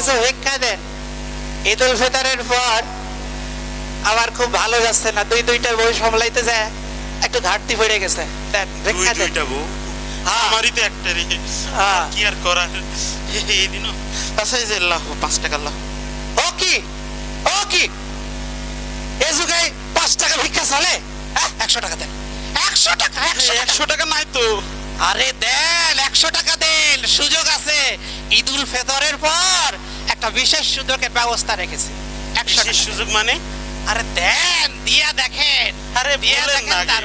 কাছে ভিক্ষা দেন। ঈদ উল ফিতরের পর আমার খুব ভালো যাচ্ছে না, দুইটা বউ সামলাইতে যায় একটু ঘাটতি পড়ে গেছে, দেন ভিক্ষা দেন। দুইটা বউ? হ্যাঁ। আমারই তো একটা রে। হ্যাঁ। কি আর করার, এই দিনও আচ্ছা এই যে লাভ 5 টাকা লাভ। ও কি এ যুগে 5 টাকা ভিক্ষা চলে? 100 টাকা দেন, 100 টাকা, 100 টাকা নাই তো। আরে দেন 100 টাকা দেন, সুযোগ আছে। ঈদ উল ফিতরের পর একটা বিশেষ সুযোগের ব্যবস্থা রেখেছি। 100 বিশেষ টাকা। সুযোগ মানে? আরে দেন, দিয়া দেখেন। আরে দিয়া বলেন দেখেন, না আগে।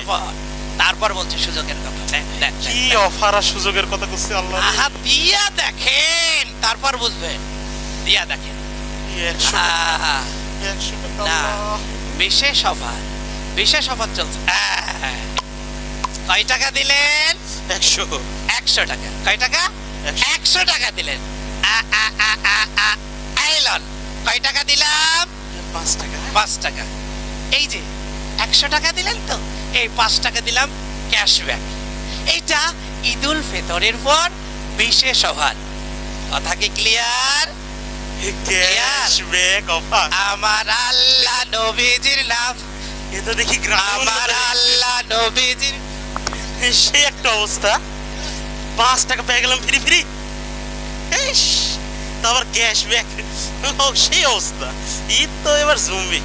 তারপর বলছি সুযোগের কথা। দেন দেন কি দেন। অফার আর সুযোগের কথা করছে আল্লাহ রে। আহা, দিয়া দেখেন, তারপর বুঝবেন। দিয়া দেখেন। 100 টাকা, আহা, 100 টাকা না, আল্লাহ। বিশেষ অফার চলছে। কয় টাকা দিলেন? 100 100 টাকা। কয় টাকা? 100 টাকা দিলেন। আইলন, কয় টাকা দিলাম? 5 টাকা। 5 টাকা। এই যে 100 টাকা দিলেন তো, এই 5 টাকা দিলাম ক্যাশব্যাক। এইটা ঈদ উল ফিতরের পর বিশেষ অফার। কথা কি ক্লিয়ার? Cashback offer. আমার আল্লাহ নবীজির নাম, এটা দেখি গ্রাম। আমার আল্লাহ নবীজির। সে একটা অবস্থা, 5 টাকা পেয়ে গেলাম ফ্রি ফ্রি। তারপর ক্যাশব্যাক, সেই অবস্থা। ঈদ তো এবার জমবে।